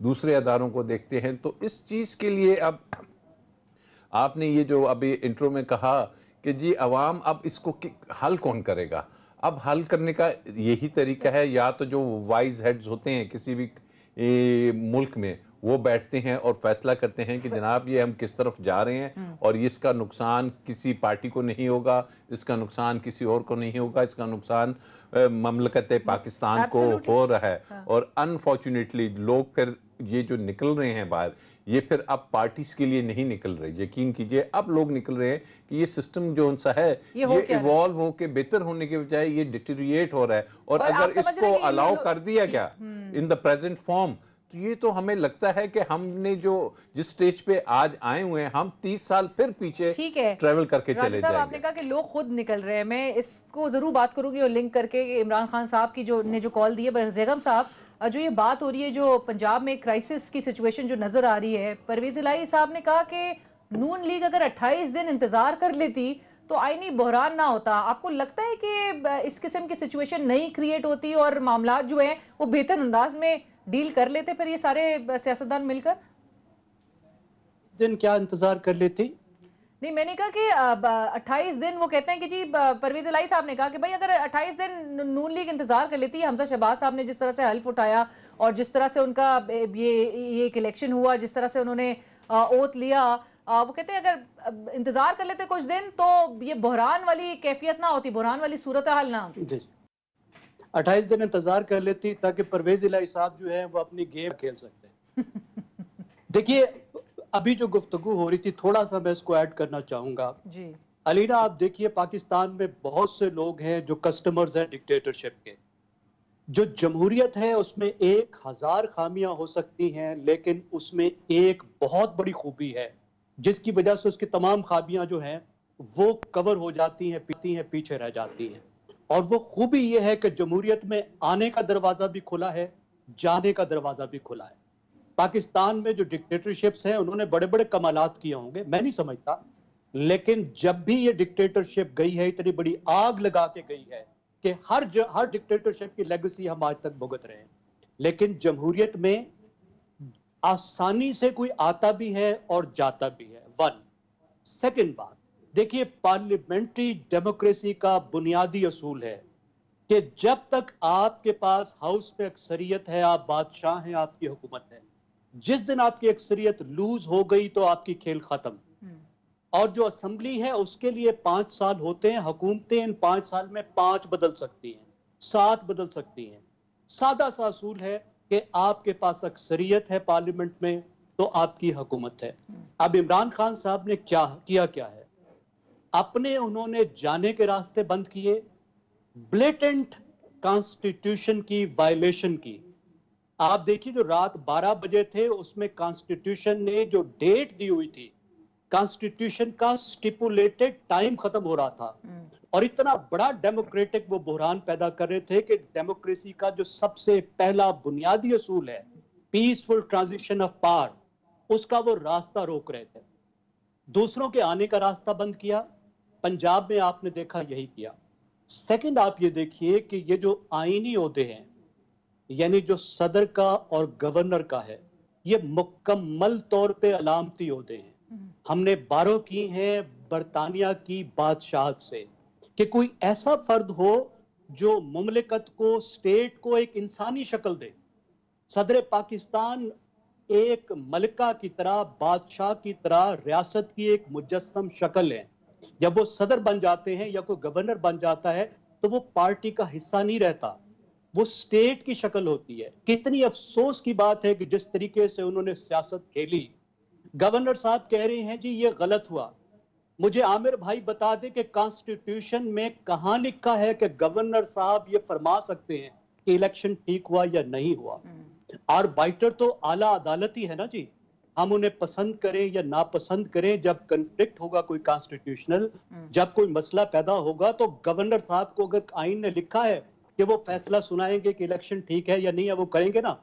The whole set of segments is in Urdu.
دوسرے اداروں کو دیکھتے ہیں. تو اس چیز کے لیے اب آپ نے یہ جو ابھی انٹرو میں کہا کہ جی عوام اب اس کو حل کون کرے گا؟ اب حل کرنے کا یہی طریقہ ہے یا تو جو وائز ہیڈز ہوتے ہیں کسی بھی ملک میں وہ بیٹھتے ہیں اور فیصلہ کرتے ہیں کہ جناب یہ ہم کس طرف جا رہے ہیں اور اس کا نقصان کسی پارٹی کو نہیں ہوگا, اس کا نقصان کسی اور کو نہیں ہوگا, اس کا نقصان مملکت پاکستان کو ہو رہا ہے. اور انفارچونیٹلی لوگ پھر یہ جو نکل رہے ہیں باہر یہ پھر اب پارٹیز کے لیے نہیں نکل رہے. یقین کیجئے اب لوگ نکل رہے ہیں کہ یہ سسٹم جو ان سا ہے یہ ایوالو ہو کے بہتر ہونے کے بجائے یہ ڈیٹیریٹ ہو رہا ہے. اور اگر اس کو الاؤ کر دیا گیا ان دا پریزنٹ فارم تو یہ تو ہمیں لگتا ہے کہ ہم نے جو جس سٹیج پہ آج آئے ہوئے ہیں ہم 30 سال پھر پیچھے ٹریول کر کے چلے جائیں گے. آپ نے کہا کہ لوگ خود نکل رہے ہیں, میں اس کو ضرور بات کروں گی اور لنک کر کے عمران خان صاحب کی جو کال دی ہے. بیگم صاحب جو یہ بات ہو رہی ہے جو پنجاب میں کرائسس کی سچویشن جو نظر آ رہی ہے, پرویز الہی صاحب نے کہا کہ نون لیگ اگر 28 دن انتظار کر لیتی تو آئینی بحران نہ ہوتا. آپ کو لگتا ہے کہ اس قسم کی سچویشن نہیں کریٹ ہوتی اور معاملات جو ہیں وہ بہتر انداز میں ڈیل کر لیتے پھر یہ سارے سیاستدان مل کر؟ دن کیا انتظار کر لیتی؟ نہیں, میں نے کہا کہ 28 دن وہ کہتے ہیں کہ جی پرویز الہی صاحب نے کہا کہ بھائی اگر 28 دن نون لیگ انتظار کر لیتی, حمزہ شہباز صاحب نے جس طرح سے حلف اٹھایا اور جس طرح سے ان کا یہ ایک الیکشن ہوا, جس طرح سے انہوں نے اوت لیا, وہ کہتے ہیں اگر انتظار کر لیتے کچھ دن تو یہ بحران والی کیفیت نہ ہوتی, بحران والی صورتحال نہ ہوتی. 28 دن انتظار کر لیتی تاکہ پرویز الہی صاحب جو ہیں وہ اپنی گیم کھیل سکتے ہیں. دیکھیے ابھی جو گفتگو ہو رہی تھی تھوڑا سا میں اس کو ایڈ کرنا چاہوں گا. جی علینا, آپ دیکھیے پاکستان میں بہت سے لوگ ہیں جو کسٹمرز ہیں ڈکٹیٹرشپ کے. جو جمہوریت ہے اس میں 1000 خامیاں ہو سکتی ہیں لیکن اس میں ایک بہت بڑی خوبی ہے جس کی وجہ سے اس کی تمام خامیاں جو ہیں وہ کور ہو جاتی ہیں, پیچھے رہ جاتی ہیں. اور وہ خوبی یہ ہے کہ جمہوریت میں آنے کا دروازہ بھی کھلا ہے, جانے کا دروازہ بھی کھلا ہے. پاکستان میں جو ڈکٹیٹرشپس ہیں انہوں نے بڑے بڑے کمالات کیے ہوں گے, میں نہیں سمجھتا, لیکن جب بھی یہ ڈکٹیٹرشپ گئی ہے اتنی بڑی آگ لگا کے گئی ہے کہ ہر ڈکٹیٹرشپ کی لیگیسی ہم آج تک بھگت رہے ہیں. لیکن جمہوریت میں آسانی سے کوئی آتا بھی ہے اور جاتا بھی ہے. سیکنڈ بات دیکھیے, پارلیمنٹری ڈیموکریسی کا بنیادی اصول ہے کہ جب تک آپ کے پاس ہاؤس میں اکثریت ہے آپ بادشاہ ہیں, آپ کی حکومت ہے. جس دن آپ کی اکثریت لوز ہو گئی تو آپ کی کھیل ختم. اور جو اسمبلی ہے اس کے لیے 5 سال ہوتے ہیں, حکومتیں ان 5 سال میں 5 بدل سکتی ہیں, 7 بدل سکتی ہیں. سادہ سا اصول ہے کہ آپ کے پاس اکثریت ہے پارلیمنٹ میں تو آپ کی حکومت ہے. اب عمران خان صاحب نے کیا ہے, اپنے انہوں نے جانے کے راستے بند کیے, بلیٹنٹ کانسٹیٹیوشن کی وائلیشن کی. آپ دیکھیے جو رات 12 بجے تھے اس میں کانسٹیٹیوشن نے جو ڈیٹ دی ہوئی تھی, کانسٹیٹیوشن کا سٹیپولیٹڈ ٹائم ختم ہو رہا تھا. اور اتنا بڑا ڈیموکریٹک وہ بحران پیدا کر رہے تھے کہ ڈیموکریسی کا جو سب سے پہلا بنیادی اصول ہے پیسفل ٹرانزیشن آف پاور, اس کا وہ راستہ روک رہے تھے. دوسروں کے آنے کا راستہ بند کیا. پنجاب میں آپ نے دیکھا یہی کیا. سیکنڈ, آپ یہ دیکھیے کہ یہ جو آئینی عہدے ہیں یعنی جو صدر کا اور گورنر کا ہے یہ مکمل طور پہ علامتی عہدے ہیں. ہم نے بارو کی ہیں برطانیہ کی بادشاہت سے کہ کوئی ایسا فرد ہو جو مملکت کو, سٹیٹ کو ایک انسانی شکل دے. صدر پاکستان ایک ملکہ کی طرح, بادشاہ کی طرح ریاست کی ایک مجسم شکل ہے. جب وہ صدر بن جاتے ہیں یا کوئی گورنر بن جاتا ہے تو وہ پارٹی کا حصہ نہیں رہتا, وہ سٹیٹ کی شکل ہوتی ہے. کتنی افسوس کی بات ہے کہ جس طریقے سے انہوں نے سیاست کھیلی. گورنر صاحب کہہ رہے ہیں جی یہ غلط ہوا. مجھے عامر بھائی بتا دے کہ کانسٹیٹیوشن میں کہاں لکھا ہے کہ گورنر صاحب یہ فرما سکتے ہیں کہ الیکشن ٹھیک ہوا یا نہیں ہوا. اور بائٹر تو اعلیٰ عدالت ہی ہے نا جی. ہم انہیں پسند کریں یا ناپسند کریں, جب کنفلکٹ ہوگا کوئی کانسٹیٹیوشنل, جب کوئی مسئلہ پیدا ہوگا تو گورنر صاحب کو اگر آئین نے لکھا ہے کہ وہ فیصلہ سنائیں گے کہ الیکشن ٹھیک ہے یا نہیں ہے, وہ کریں گے نا.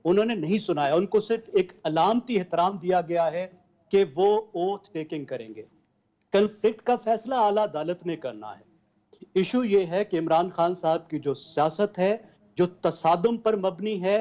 انہوں نے نہیں سنایا, ان کو صرف ایک علامتی احترام دیا گیا ہے کہ وہ اوتھ ٹیکنگ کریں گے. کنفلکٹ کا فیصلہ اعلیٰ عدالت نے کرنا ہے. ایشو یہ ہے کہ عمران خان صاحب کی جو سیاست ہے جو تصادم پر مبنی ہے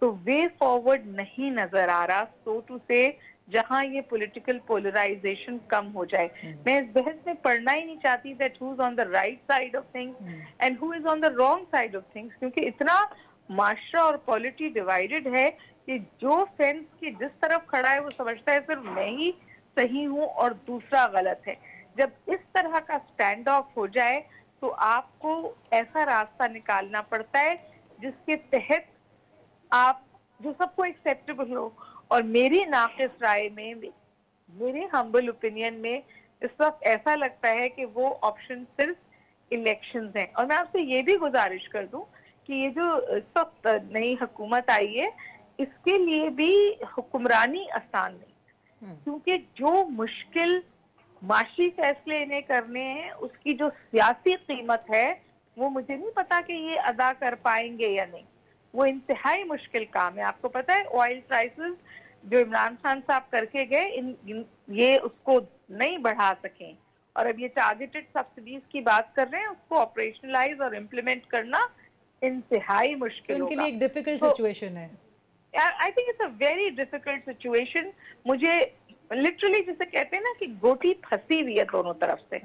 تو وے فارورڈ نہیں نظر آ رہا, سو ٹو سے, جہاں یہ پولیٹیکل پولرائزیشن کم ہو جائے. میں اس بحث میں پڑھنا ہی نہیں چاہتی that who is on the right side of things and who is on the wrong side of things, کیونکہ اتنا معاشرہ اور پالیٹی ڈیوائیڈڈ ہے کہ جو فینس کی جس طرف کھڑا ہے وہ سمجھتا ہے صرف میں ہی صحیح ہوں اور دوسرا غلط ہے. جب اس طرح کا سٹینڈ آف ہو جائے تو آپ کو ایسا راستہ نکالنا پڑتا ہے جس کے تحت آپ جو سب کو ایکسیپٹیبل ہو. اور میری ناقص رائے میں, میرے ہمبل اوپینین میں اس وقت ایسا لگتا ہے کہ وہ آپشن صرف الیکشنز ہیں. اور میں آپ سے یہ بھی گزارش کر دوں کہ یہ جو اس وقت نئی حکومت آئی ہے اس کے لیے بھی حکمرانی آسان نہیں, کیونکہ جو مشکل معاشی فیصلے انہیں کرنے ہیں اس کی جو سیاسی قیمت ہے وہ مجھے نہیں پتا کہ یہ ادا کر پائیں گے یا نہیں. وہ انتہائی مشکل کام ہے. آپ کو پتا ہے آئل پرائسز جو عمران خان صاحب کر کے گئے یہ اس کو نہیں بڑھا سکیں, اور اب یہ ٹارگیٹڈ سبسڈیز کی بات کر رہے ہیں, اس کو آپریشنلائز اور امپلیمنٹ کرنا انتہائی مشکل ان کے ہوگا. لیے ایک ڈیفیکلٹ سچویشن ہے. I think it's a very difficult situation. مجھے literally جسے کہتے ہیں نا کہ گوٹی پھنسی ہوئی ہے دونوں طرف سے.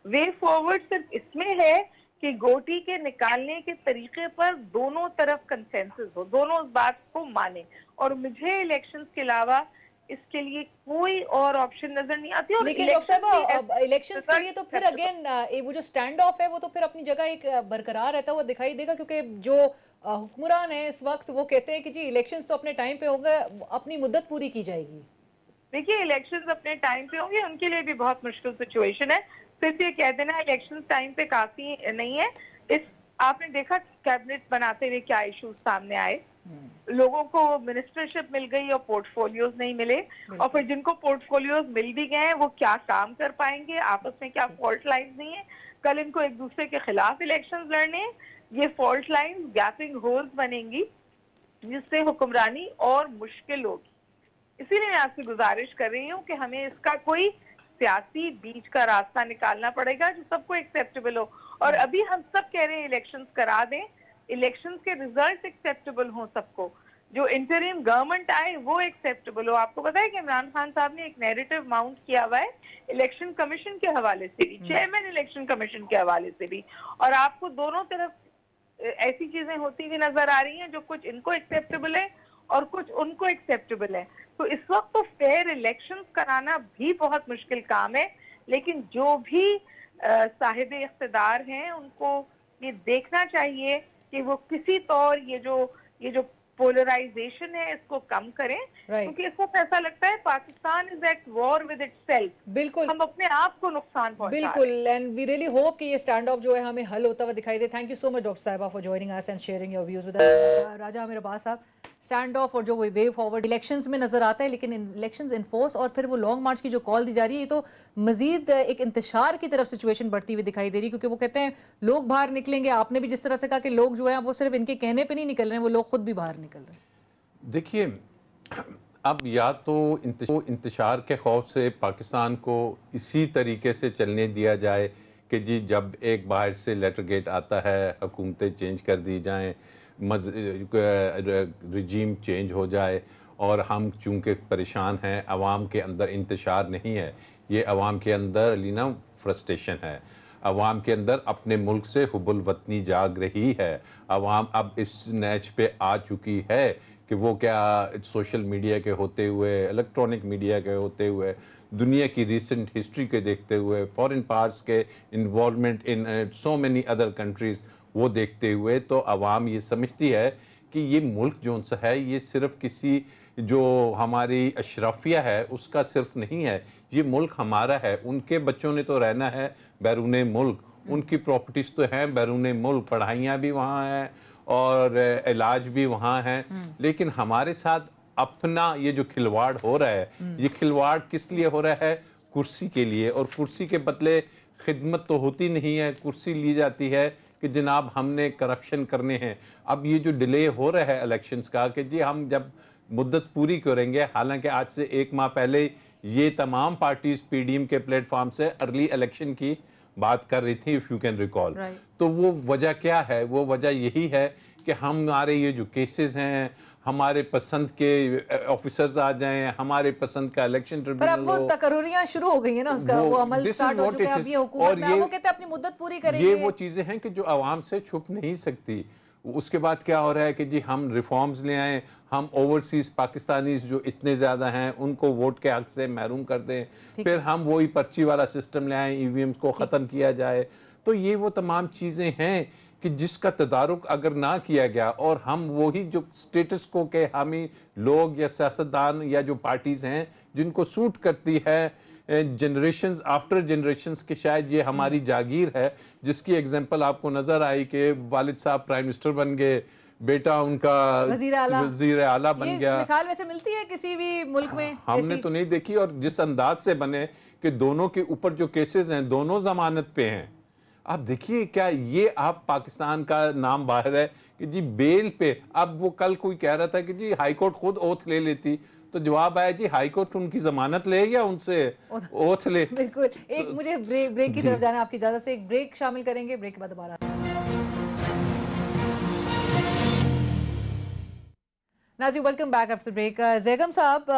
وے فارورڈ صرف اس میں ہے کہ گوٹی کے نکالنے کے طریقے پر دونوں طرف کنسنسس ہو, دونوں اس بات کو مانے. اور مجھے الیکشنز کے علاوہ اس کے لیے کوئی اور آپشن نظر نہیں آتی. لیکن ڈاکٹر صاحب الیکشنز کے لیے تو پھر اگین وہ جو سٹینڈ آف ہے وہ تو پھر اپنی جگہ ایک برقرار رہتا ہوا دکھائی دے گا, کیونکہ جو حکمران ہیں اس وقت وہ کہتے ہیں کہ جی الیکشنز تو اپنے ٹائم پہ ہوگا, اپنی مدت پوری کی جائے گی. دیکھیے الیکشنز اپنے ٹائم پہ ہوں گے, ان کے لیے بھی بہت مشکل سچویشن ہے. صرف یہ کہہ دینا الیکشنز ٹائم پہ کافی نہیں ہے. آپ نے دیکھا کیبنٹ بناتے ہوئے کیا ایشوز سامنے آئے. لوگوں کو منسٹرشپ مل گئی اور پورٹ فولیوز نہیں ملے, اور پھر جن کو پورٹ فولیوز مل بھی گئے ہیں وہ کیا کام کر پائیں گے, آپس میں کیا فالٹ لائنز نہیں ہیں. کل ان کو ایک دوسرے کے خلاف الیکشنز لڑنے, یہ فالٹ لائنز گیپنگ ہولز بنیں گی جس سے حکمرانی اور مشکل ہوگی. اسی لیے میں آپ سے گزارش کر رہی ہوں کہ ہمیں اس کا کوئی سیاسی بیچ کا راستہ نکالنا پڑے گا جو سب کو ایکسیپٹیبل ہو. اور ابھی ہم سب کہہ رہے ہیں الیکشنز کرا دیں, الیکشنز کے ریزلٹ ایکسیپٹیبل ہوں سب کو, جو انٹریم گورنمنٹ آئے وہ ایکسیپٹیبل ہو. آپ کو پتا ہے کہ عمران خان صاحب نے ایک نیریٹو ماؤنٹ کیا ہوا ہے الیکشن کمیشن کے حوالے سے بھی, چیئرمین الیکشن کمیشن کے حوالے سے بھی, اور آپ کو دونوں طرف ایسی چیزیں ہوتی ہوئی نظر آ رہی ہیں جو کچھ ان کو ایکسیپٹیبل ہے اور کچھ ان کو ایکسیپٹیبل ہے. تو اس وقت تو فیئر الیکشنز کرانا بھی بہت مشکل کام ہے, لیکن جو بھی صاحب اقتدار ہیں ان کو یہ دیکھنا چاہیے کہ وہ کسی طور یہ جو پولرائزیشن ہے اس کو کم کریں, کیونکہ اس وقت ایسا لگتا ہے Pakistan is at war with itself. بالکل, ہم اپنے آپ کو نقصان پہنچا رہے ہیں. بالکل, اینڈ وی ریئلی ہوپ کہ یہ اسٹینڈ آف جو ہے ہمیں حل ہوتا ہوا دکھائی دے. Thank you so much doctor صاحبہ for joining us and sharing your views with Raja Aamir Abbas صاحب. اسٹینڈ آف اور جو وے فارورڈ الیکشنز میں نظر آتا ہے, لیکن الیکشنز انفورس اور پھر وہ لانگ مارچ کی جو کال دی جا رہی ہے یہ تو مزید ایک انتشار کی طرف سچویشن بڑھتی ہوئی دکھائی دے رہی ہے, کیونکہ وہ کہتے ہیں لوگ باہر نکلیں گے. آپ نے بھی جس طرح سے کہا کہ لوگ جو ہیں وہ صرف ان کے کہنے پہ نہیں نکل رہے ہیں, وہ لوگ خود بھی باہر نکل رہے ہیں. دیکھیے اب یا تو انتشار کے خوف سے پاکستان کو اسی طریقے سے چلنے دیا جائے کہ جی جب ایک باہر سے لیٹر گیٹ آتا ہے حکومتیں چینج کر دی جائیں, رجیم چینج ہو جائے, اور ہم چونکہ پریشان ہیں, عوام کے اندر انتشار نہیں ہے, یہ عوام کے اندر لینا فرسٹریشن ہے, عوام کے اندر اپنے ملک سے حب الوطنی جاگ رہی ہے. عوام اب اس نیچ پہ آ چکی ہے کہ وہ کیا سوشل میڈیا کے ہوتے ہوئے, الیکٹرانک میڈیا کے ہوتے ہوئے, دنیا کی ریسنٹ ہسٹری کے دیکھتے ہوئے, فورن پارٹس کے involvement in so many other countries وہ دیکھتے ہوئے, تو عوام یہ سمجھتی ہے کہ یہ ملک جو سا ہے یہ صرف کسی جو ہماری اشرافیہ ہے اس کا صرف نہیں ہے, یہ ملک ہمارا ہے. ان کے بچوں نے تو رہنا ہے بیرون ملک, ان کی پراپرٹیز تو ہیں بیرون ملک, پڑھائیاں بھی وہاں ہیں اور علاج بھی وہاں ہیں, لیکن ہمارے ساتھ اپنا یہ جو کھلواڑ ہو رہا ہے, یہ کھلواڑ کس لیے ہو رہا ہے؟ کرسی کے لیے. اور کرسی کے بدلے خدمت تو ہوتی نہیں ہے, کرسی لی جاتی ہے کہ جناب ہم نے کرپشن کرنے ہیں. اب یہ جو ڈیلے ہو رہا ہے الیکشنز کا کہ جی ہم جب مدت پوری کریں گے, حالانکہ آج سے 1 ماہ پہلے یہ تمام پارٹیز پی ڈی ایم کے پلیٹ فارم سے ارلی الیکشن کی بات کر رہی تھی, if you can recall. تو وہ وجہ کیا ہے؟ وہ وجہ یہی ہے کہ ہمارے یہ جو کیسز ہیں, ہمارے پسند کے آفیسرز آ جائیں, ہمارے پسند کا الیکشن پر اب ٹریبیونل وہ ہو. تکرریاں شروع ہو گئی ہیں نا, اس کا وہ عمل سٹارٹ ہو چکا ہے. اب یہ حکومت میں وہ کہتے ہیں اپنی مدت پوری کریں گے. یہ وہ چیزیں ہیں کہ جو عوام سے چھپ نہیں سکتی. اس کے بعد کیا ہو رہا ہے کہ جی ہم ریفارمز لے آئیں, ہم اوورسیز پاکستانیز جو اتنے زیادہ ہیں ان کو ووٹ کے حق سے محروم کر دیں, پھر ہم وہی پرچی والا سسٹم لے آئیں, ای وی ایم کو ختم کیا جائے. تو یہ وہ تمام چیزیں ہیں کہ جس کا تدارک اگر نہ کیا گیا, اور ہم وہی جو سٹیٹس کو کہ حامی لوگ یا سیاستدان یا جو پارٹیز ہیں جن کو سوٹ کرتی ہے جنریشنز آفٹر جنریشنز کے شاید یہ ہماری جاگیر ہے, جس کی ایگزامپل آپ کو نظر آئی کہ والد صاحب پرائم منسٹر بن گئے, بیٹا ان کا وزیر اعلیٰ بن گیا. یہ مثال ویسے ملتی ہے کسی بھی ملک میں؟ ہم نے تو نہیں دیکھی. اور جس انداز سے بنے کہ دونوں کے اوپر جو کیسز ہیں دونوں ضمانت پہ ہیں. آپ دیکھیے کیا یہ آپ پاکستان کا نام باہر ہے کہ جی بیل پہ. اب وہ کل کوئی کہہ رہا تھا کہ جی ہائی کورٹ خود اوتھ لے لیتی, تو جواب آیا جی ہائی کورٹ ان کی ضمانت لے یا ان سے اوتھ لے. بالکل. ایک مجھے بریک کی طرف جانا, آپ کی اجازت سے ایک بریک شامل کریں گے, بریک کے بعد دوبارہ. ناظرین ویلکم بیک آفٹر بریک. زیگم صاحب,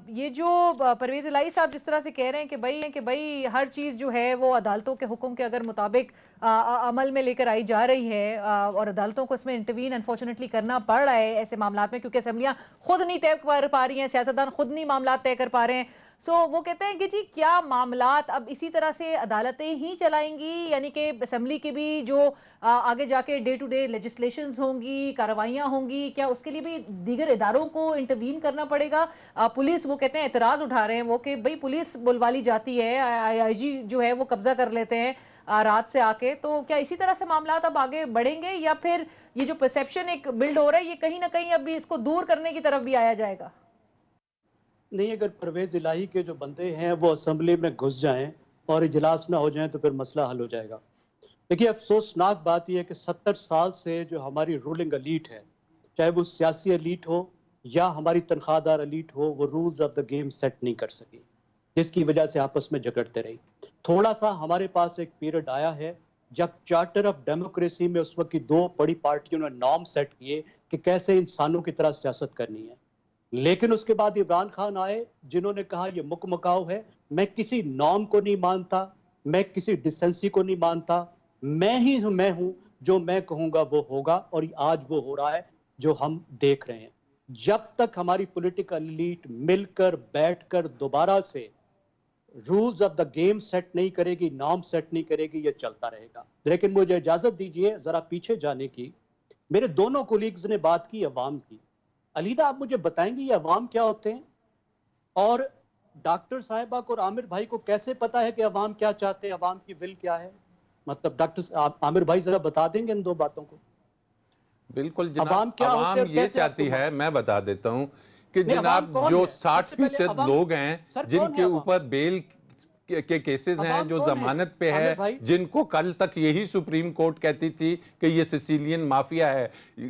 یہ جو پرویز الہی صاحب جس طرح سے کہہ رہے ہیں کہ بھائی ہر چیز جو ہے وہ عدالتوں کے حکم کے اگر مطابق عمل میں لے کر آئی جا رہی ہے, اور عدالتوں کو اس میں انٹروین انفارچونیٹلی کرنا پڑ رہا ہے ایسے معاملات میں, کیونکہ اسمبلیاں خود نہیں طے کر پا رہی ہیں, سیاستدان خود نہیں معاملات طے کر پا رہے ہیں. سو وہ کہتے ہیں کہ جی کیا معاملات اب اسی طرح سے عدالتیں ہی چلائیں گی, یعنی کہ اسمبلی کی بھی جو آگے جا کے ڈے ٹو ڈے لیجسلیشنز ہوں گی, کارروائیاں ہوں گی, کیا اس کے لیے بھی دیگر اداروں کو انٹروین کرنا پڑے گا؟ پولیس وہ کہتے ہیں اعتراض اٹھا رہے ہیں وہ کہ بھئی پولیس بلوا لی جاتی ہے, آئی آئی جی جو ہے وہ قبضہ کر لیتے ہیں رات سے آ کے. تو کیا اسی طرح سے معاملات اب آگے بڑھیں گے, یا پھر یہ جو پرسیپشن ایک بلڈ ہو رہا ہے یہ کہیں نہ کہیں اب بھی اس کو دور کرنے کی طرف بھی آیا جائے گا؟ نہیں, اگر پرویز الہی کے جو بندے ہیں وہ اسمبلی میں گھس جائیں اور اجلاس نہ ہو جائیں تو پھر مسئلہ حل ہو جائے گا. دیکھیے افسوسناک بات یہ ہے کہ 70 سال سے جو ہماری رولنگ ایلیٹ ہے, چاہے وہ سیاسی ایلیٹ ہو یا ہماری تنخواہ دار ایلیٹ ہو, وہ rules of the game set نہیں کر سکی, جس کی وجہ سے آپس میں جھگڑتے رہی. تھوڑا سا ہمارے پاس ایک پیریڈ آیا ہے جب چارٹر آف ڈیموکریسی میں اس وقت کی دو بڑی پارٹیوں نے نارم سیٹ کیے کہ کیسے انسانوں کی طرح سیاست کرنی ہے. لیکن اس کے بعد عمران خان آئے جنہوں نے کہا یہ مکاؤ ہے, میں کسی نارم کو نہیں مانتا, میں کسی ڈسنسی کو نہیں مانتا, میں ہوں, جو میں کہوں گا وہ ہوگا. اور آج وہ ہو رہا ہے جو ہم دیکھ رہے ہیں. جب تک ہماری پولیٹیکل ایلیٹ مل کر بیٹھ کر دوبارہ سے rules of the game set نہیں کرے گی, نارم سیٹ نہیں کرے گی, یہ چلتا رہے گا. لیکن مجھے اجازت دیجئے ذرا پیچھے جانے کی. میرے دونوں کولیگز نے بات کی عوام کی. علیدہ آپ مجھے بتائیں گے یہ عوام کیا ہوتے ہیں, اور ڈاکٹر صاحبہ کو اور عامر بھائی کو کیسے پتا ہے کہ عوام کیا چاہتے ہیں, عوام کی ول کیا ہے؟ مطلب ڈاکٹر عامر بھائی ذرا بتا دیں گے ان دو باتوں کو. بالکل جناب, عوام یہ چاہتی ہے, میں بتا دیتا ہوں کہ جناب جو 60% لوگ ہیں جن کے اوپر بیل کے کیسز ہیں, جو ضمانت پہ ہے, جن کو کل تک یہی سپریم کورٹ کہتی تھی کہ یہ سیسیلین مافیا ہے,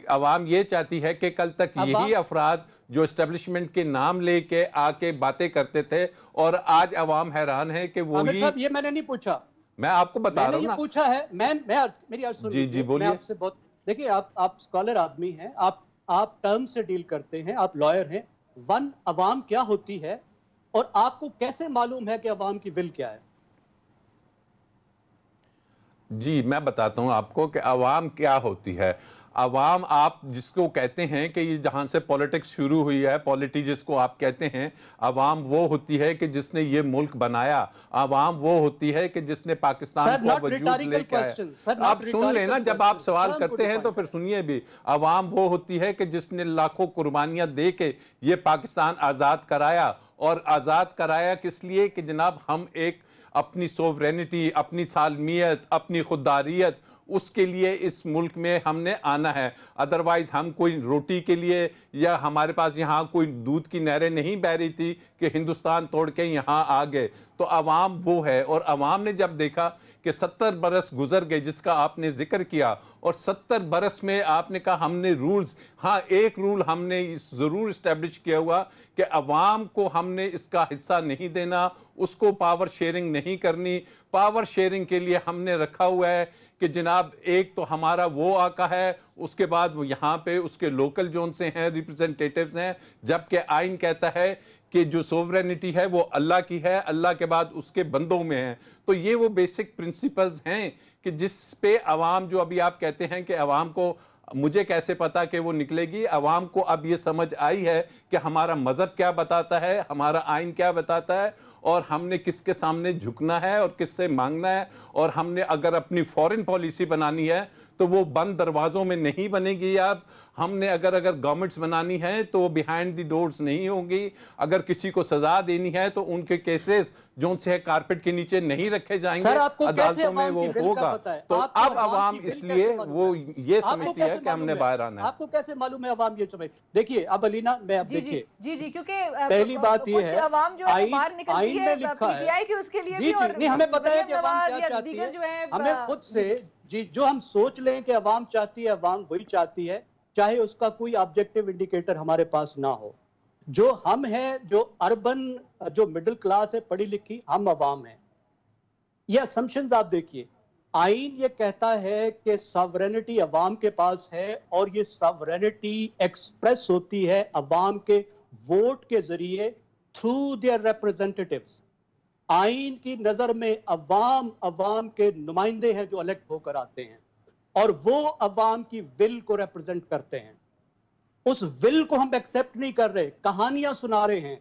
عوام یہ چاہتی ہے کہ کل تک یہی افراد جو اسٹیبلشمنٹ کے نام لے کے آ کے باتیں کرتے تھے, اور آج عوام حیران ہے کہ وہی. یہ میں نے نہیں پوچھا, میں آپ کو بتا رہا ہوں نا. یہ پوچھا ہے میری عرض سن لیجیے. میں آپ سے بہت, دیکھیں آپ اسکالر آدمی ہیں, آپ ٹرم سے ڈیل کرتے ہیں, آپ لائر ہیں. عوام کیا ہوتی ہے اور آپ کو کیسے معلوم ہے کہ عوام کی ول کیا ہے؟ جی میں بتاتا ہوں آپ کو کہ عوام کیا ہوتی ہے. عوام آپ جس کو کہتے ہیں کہ یہ جہاں سے پولیٹکس شروع ہوئی ہے, پولیٹی جس کو آپ کہتے ہیں, عوام وہ ہوتی ہے کہ جس نے یہ ملک بنایا. عوام وہ ہوتی ہے کہ جس نے پاکستان کو وجود لے کے آیا. آپ سن لینا, جب آپ سوال کرتے ہیں تو پھر سنیے بھی. عوام وہ ہوتی ہے کہ جس نے لاکھوں قربانیاں دے کے یہ پاکستان آزاد کرایا, اور آزاد کرایا کس لیے کہ جناب ہم ایک اپنی سوورینٹی, اپنی سالمیت, اپنی خودداریت, اس کے لیے اس ملک میں ہم نے آنا ہے. ادروائز ہم کوئی روٹی کے لیے, یا ہمارے پاس یہاں کوئی دودھ کی نہریں نہیں بہ رہی تھی کہ ہندوستان توڑ کے یہاں آ گئے. تو عوام وہ ہے, اور عوام نے جب دیکھا کہ 70 برس گزر گئے جس کا آپ نے ذکر کیا, اور 70 برس میں آپ نے کہا ہم نے رولز, ہاں ایک رول ہم نے ضرور اسٹیبلش کیا ہوا کہ عوام کو ہم نے اس کا حصہ نہیں دینا, اس کو پاور شیئرنگ نہیں کرنی. پاور شیئرنگ کے لیے ہم نے رکھا ہوا ہے کہ جناب ایک تو ہمارا وہ آقا ہے, اس کے بعد وہ یہاں پہ اس کے لوکل جون سے ہیں, ریپرزنٹیٹیوز ہیں, جبکہ آئین کہتا ہے کہ جو سوورینٹی ہے وہ اللہ کی ہے, اللہ کے بعد اس کے بندوں میں ہے. تو یہ وہ بیسک پرنسپلز ہیں کہ جس پہ عوام, جو ابھی آپ کہتے ہیں کہ عوام کو مجھے کیسے پتا کہ وہ نکلے گی, عوام کو اب یہ سمجھ آئی ہے کہ ہمارا مذہب کیا بتاتا ہے, ہمارا آئین کیا بتاتا ہے, اور ہم نے کس کے سامنے جھکنا ہے اور کس سے مانگنا ہے, اور ہم نے اگر اپنی فورن پالیسی بنانی ہے تو وہ بند دروازوں میں نہیں بنے گی. اب ہم نے اگر گورنمنٹس بنانی ہے تو وہ بیہائنڈ دی ڈورز نہیں ہوں گی. اگر کسی کو سزا دینی ہے تو ان کے کیسز جو ان سے کارپٹ کے نیچے نہیں رکھے جائیں گے, عدالتوں میں وہ ہوگا. تو اب عوام اس لیے وہ یہ سمجھتی ہے کہ ہم نے باہر آنا ہے. آپ کو کیسے معلوم ہے عوام یہ سمجھ؟ دیکھیے اب علینا میں اب دیکھیے جی کیونکہ پہلی بات یہ ہے عوام جو ہے باہر نکلتی ہے لکھا پی ٹی آئی کی, اس کے لیے جی بھی, نہیں ہمیں پتہ ہے کہ عوام کیا چاہتی ہے, ہمیں خود سے جی جو ہم سوچ لیں کہ عوام چاہتی ہے, عوام وہی چاہتی ہے, چاہے اس کا کوئی آبجیکٹیو انڈیکیٹر ہمارے پاس نہ ہو. جو ہم ہیں, جو اربن, جو مڈل کلاس ہے, پڑھی لکھی, ہم عوام ہیں. یہ اسمپشنز آپ دیکھیے, آئین یہ کہتا ہے کہ ساورینٹی عوام کے پاس ہے, اور یہ ساورینٹی ایکسپریس ہوتی ہے عوام کے ووٹ کے ذریعے تھرو دیئر ریپرزنٹیٹیوز. آئین کی نظر میں عوام کے نمائندے ہیں جو الیکٹ ہو کر آتے ہیں, اور وہ عوام کی ول کو ریپرزنٹ کرتے ہیں. اس ول کو ہم ایکسپٹ نہیں کر رہے. کہانیاں سنا رہے ہیں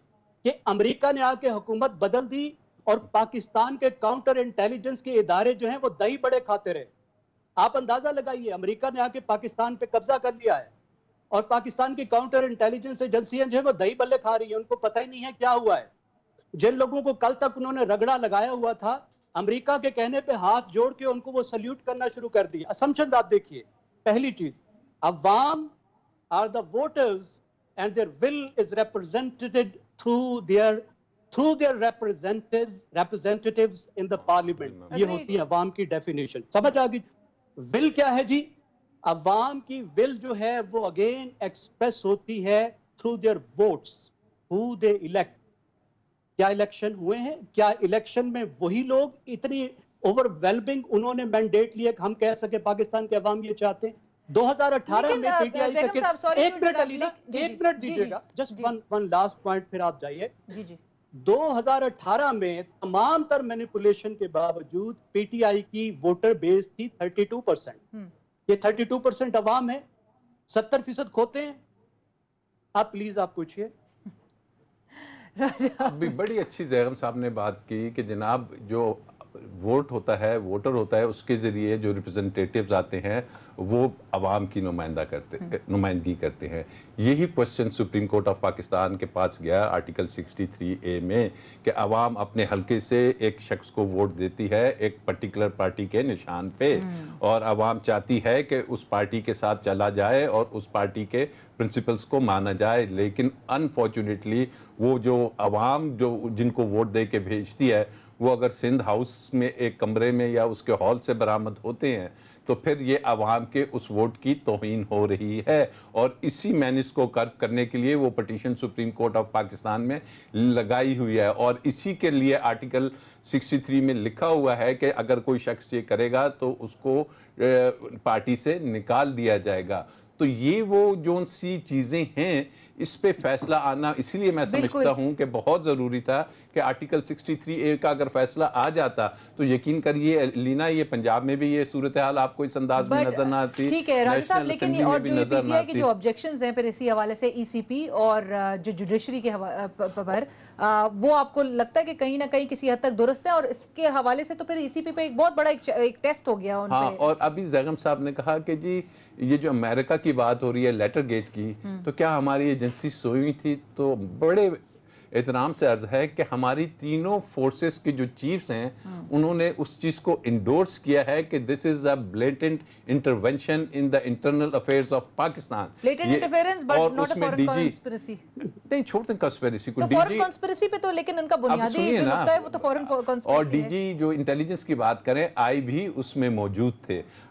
کہ امریکہ نے آ کے حکومت بدل دی اور پاکستان کے کاؤنٹر انٹیلیجنس کے ادارے جو ہیں وہ دہی بڑے کھاتے رہے. آپ اندازہ لگائیے, امریکہ نے آ کے پاکستان پہ قبضہ کر لیا ہے, اور پاکستان کی کاؤنٹر انٹیلیجنس ایجنسیاں جو ہیں وہ دہی بلے کھا رہی ہیں, ان کو پتہ ہی نہیں ہے کیا ہوا ہے. جن لوگوں کو کل تک انہوں نے رگڑا لگایا ہوا تھا, امریکہ کے کہنے پہ ہاتھ جوڑ کے ان کو وہ سلیوٹ کرنا شروع کر دیا. اسمپشنز آپ دیکھیے. پہلی چیز, عوام are the voters and their will is represented through their representatives in the parliament. یہ ہوتی ہے عوام کی ڈیفینیشن. سمجھ آگئی؟ will کیا ہے جی؟ عوام کی will جو ہے وہ اگین ایکسپریس ہوتی ہے through their votes, who they elect. کیا الیکشن ہوئے ہیں؟ کیا الیکشن میں وہی لوگ اتنی اوور ویلمنگ انہوں نے مینڈیٹ لیا کہ ہم کہہ سکے پاکستان کے عوام یہ چاہتے ہیں؟ 2018 میں پی ٹی آئی کا, ایک منٹ علینا, ایک منٹ دیجئے گا, جسٹ ون لاسٹ پوائنٹ پھر آپ جائیے. 2018 میں تمام تر مینیپولیشن کے باوجود پی ٹی آئی کی ووٹر بیس تھی 32%. یہ 32% عوام ہے, 70% کھوتے ہیں. آپ پلیز آپ پوچھئے. ابھی بڑی اچھی زیغم صاحب نے بات کی کہ جناب جو ووٹ ہوتا ہے, ووٹر ہوتا ہے, اس کے ذریعے جو ریپرزنٹیٹیوز آتے ہیں وہ عوام کی نمائندگی کرتے ہیں. یہی question supreme court of Pakistan کے پاس گیا آرٹیکل 63A میں کہ عوام اپنے حلقے سے ایک شخص کو ووٹ دیتی ہے ایک پرٹیکولر پارٹی کے نشان پہ, اور عوام چاہتی ہے کہ اس پارٹی کے ساتھ چلا جائے اور اس پارٹی کے پرنسپلز کو مانا جائے. لیکن انفارچونیٹلی وہ جو عوام جو جن کو ووٹ دے کے بھیجتی ہے, وہ اگر سندھ ہاؤس میں ایک کمرے میں یا اس کے ہال سے برآمد ہوتے ہیں تو پھر یہ عوام کے اس ووٹ کی توہین ہو رہی ہے. اور اسی مینس کو کرب کرنے کے لیے وہ petition supreme court of Pakistan میں لگائی ہوئی ہے, اور اسی کے لیے آرٹیکل 63 میں لکھا ہوا ہے کہ اگر کوئی شخص یہ کرے گا تو اس کو پارٹی سے نکال دیا جائے گا. تو یہ وہ جو سی چیزیں ہیں اس پہ فیصلہ آنا, اسی لیے میں سمجھتا ہوں کہ بہت ضروری تھا کہ آرٹیکل 63A کا اگر فیصلہ آ جاتا تو یقین کریے لینا, یہ پنجاب میں بھی یہ صورتحال آپ کو اس انداز میں نظر نہ آتی. ٹھیک ہے راجہ صاحب, لیکن اور جو پی ٹی آئی کی جو آبجیکشنز ہیں پھر اسی حوالے سے ای سی پی اور جو جوڈیشری کے پر, وہ آپ کو لگتا ہے کہ کہیں نہ کہیں کسی حد تک درست ہے, اور اس کے حوالے سے تو پھر ای سی پی پہ ایک بہت بڑا ایک ٹیسٹ ہو گیا ان پہ. ہاں, اور ابھی زیغم صاحب نے کہا کہ جی یہ جو امریکہ کی بات ہو رہی ہے لیٹر گیٹ کی, تو کیا ہماری ایجنسی سوئی ہوئی تھی؟ تو بڑے احترام سے عرض ہے کہ ہماری تینوں فورسز کے جو چیفز ہیں انہوں نے اس چیز کو انڈورس کیا ہے کہ this is a blatant intervention in the internal affairs of Pakistan. blatant interference but not a foreign conspiracy. نہیں چھوڑتے ہیں conspiracy کو, تو foreign conspiracy پہ تو لیکن ان کا بنیادی جو نقطہ ہے وہ تو foreign conspiracy ہے. اور ڈی جی جو انٹیلیجنس کی بات کریں, آئی بھی اس میں موجود تھے.